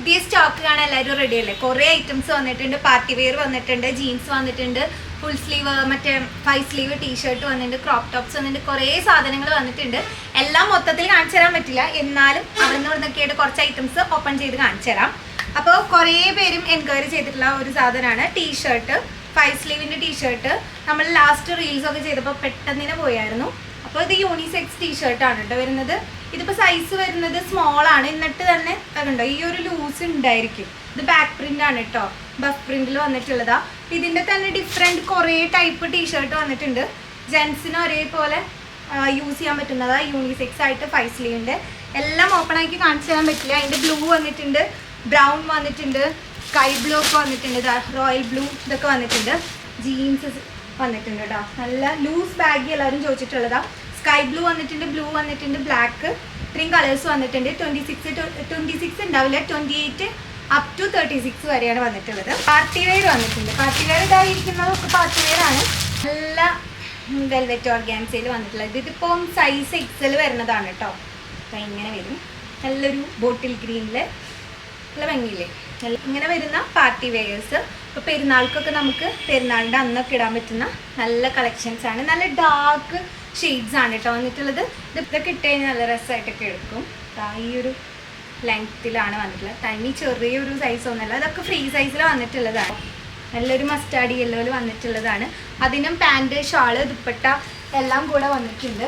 പുതിയ സ്റ്റോക്ക് കാണാൻ എല്ലാവരും റെഡി അല്ലേ? കുറേ ഐറ്റംസ് വന്നിട്ടുണ്ട്. പാർട്ടി വെയർ വന്നിട്ടുണ്ട്, ജീൻസ് വന്നിട്ടുണ്ട്, ഫുൾ സ്ലീവ് മറ്റേ 5 സ്ലീവ് ടീഷർട്ട് വന്നിട്ടുണ്ട്, ക്രോപ്പ് ടോപ്സ് വന്നിട്ടുണ്ട്, കുറേ സാധനങ്ങൾ വന്നിട്ടുണ്ട്. എല്ലാം മൊത്തത്തിൽ കാണിച്ചു തരാൻ പറ്റില്ല, എന്നാലും അവിടെ നിന്ന് ഇവിടുന്നൊക്കെ ആയിട്ട് കുറച്ച് ഐറ്റംസ് ഓപ്പൺ ചെയ്ത് കാണിച്ചു തരാം. അപ്പോൾ കുറേ പേരും എൻക്വയറി ചെയ്തിട്ടുള്ള ഒരു സാധനമാണ് ടീഷർട്ട്, 5 സ്ലീവിൻ്റെ ടീഷർട്ട്. നമ്മൾ ലാസ്റ്റ് റീൽസ് ഒക്കെ ചെയ്തപ്പോൾ പെട്ടെന്ന് പോയായിരുന്നു. അപ്പോൾ ഇത് യൂണിസെക്സ് ടീഷർട്ടാണ് കേട്ടോ വരുന്നത്. ഇതിപ്പോൾ സൈസ് വരുന്നത് സ്മോൾ ആണ്. എന്നിട്ട് തന്നെ അതുണ്ടോ ഈ ഒരു ലൂസ് ഉണ്ടായിരിക്കും. ഇത് ബാക്ക് പ്രിന്റ് ആണ് കേട്ടോ, ബഫ് പ്രിന്റിൽ വന്നിട്ടുള്ളതാ. ഇതിൻ്റെ തന്നെ ഡിഫറെൻറ്റ് കുറേ ടൈപ്പ് ടീഷർട്ട് വന്നിട്ടുണ്ട്. ജെൻസിന് ഒരേപോലെ യൂസ് ചെയ്യാൻ പറ്റുന്നതാ, യൂണിസെക്സ് ആയിട്ട് 5 സ്ലീവിൻ്റെ. എല്ലാം ഓപ്പൺ ആക്കി കാണിച്ചു തരാൻ പറ്റില്ല. അതിൻ്റെ ബ്ലൂ വന്നിട്ടുണ്ട്, ബ്രൗൺ വന്നിട്ടുണ്ട്, സ്കൈ ബ്ലൂ ഒക്കെ വന്നിട്ടുണ്ട്, റോയൽ ബ്ലൂ ഇതൊക്കെ വന്നിട്ടുണ്ട്. ജീൻസ് വന്നിട്ടുണ്ട് കേട്ടോ, നല്ല ലൂസ് ബാഗി എല്ലാവരും ചോദിച്ചിട്ടുള്ളതാ. സ്കൈ ബ്ലൂ വന്നിട്ടുണ്ട്, ബ്ലൂ വന്നിട്ടുണ്ട്, ബ്ലാക്ക്, ഇത്രയും കളേഴ്സ് വന്നിട്ടുണ്ട്. 26 ഉണ്ടാവില്ല, 28 അപ് ടു 36 വരെയാണ് വന്നിട്ടുള്ളത്. പാർട്ടി വെയർ വന്നിട്ടുണ്ട്. പാർട്ടി വെയർ ഇതായിരിക്കുന്നതൊക്കെ പാർട്ടി വെയർ ആണ്. നല്ല വെൽവെറ്റ് ഓർഗാൻസയിൽ വന്നിട്ടുള്ളത്. ഇതിപ്പം സൈസ് XL വരുന്നതാണ് കേട്ടോ. അപ്പം ഇങ്ങനെ വരും, നല്ലൊരു ബോട്ടിൽ ഗ്രീനിൽ നല്ല ഭംഗിയില്ലേ. ഇങ്ങനെ വരുന്ന പാർട്ടി വെയേഴ്സ് ഇപ്പോൾ പെരുന്നാൾക്കൊക്കെ നമുക്ക് പെരുന്നാളിൻ്റെ അന്നൊക്കെ ഇടാൻ പറ്റുന്ന നല്ല കളക്ഷൻസ് ആണ്. നല്ല ഡാർക്ക് ഷെയ്ഡ്സ് ആണ് കേട്ടോ വന്നിട്ടുള്ളത്. ഇതൊക്കെ ഇട്ട് കഴിഞ്ഞാൽ നല്ല രസമായിട്ടൊക്കെ എടുക്കും. ഈ ഒരു ലെങ്ത്തിലാണ് വന്നിട്ടുള്ളത്. തനി ചെറിയൊരു സൈസ് ഒന്നുമല്ല, അതൊക്കെ ഫ്രീ സൈസിൽ വന്നിട്ടുള്ളതാണ്. നല്ലൊരു മസ്റ്റാർഡ് യെല്ലോയിൽ വന്നിട്ടുള്ളതാണ്. അതിനും പാൻറ്, ഷാള്, ദുപ്പട്ട എല്ലാം കൂടെ വന്നിട്ടുണ്ട്.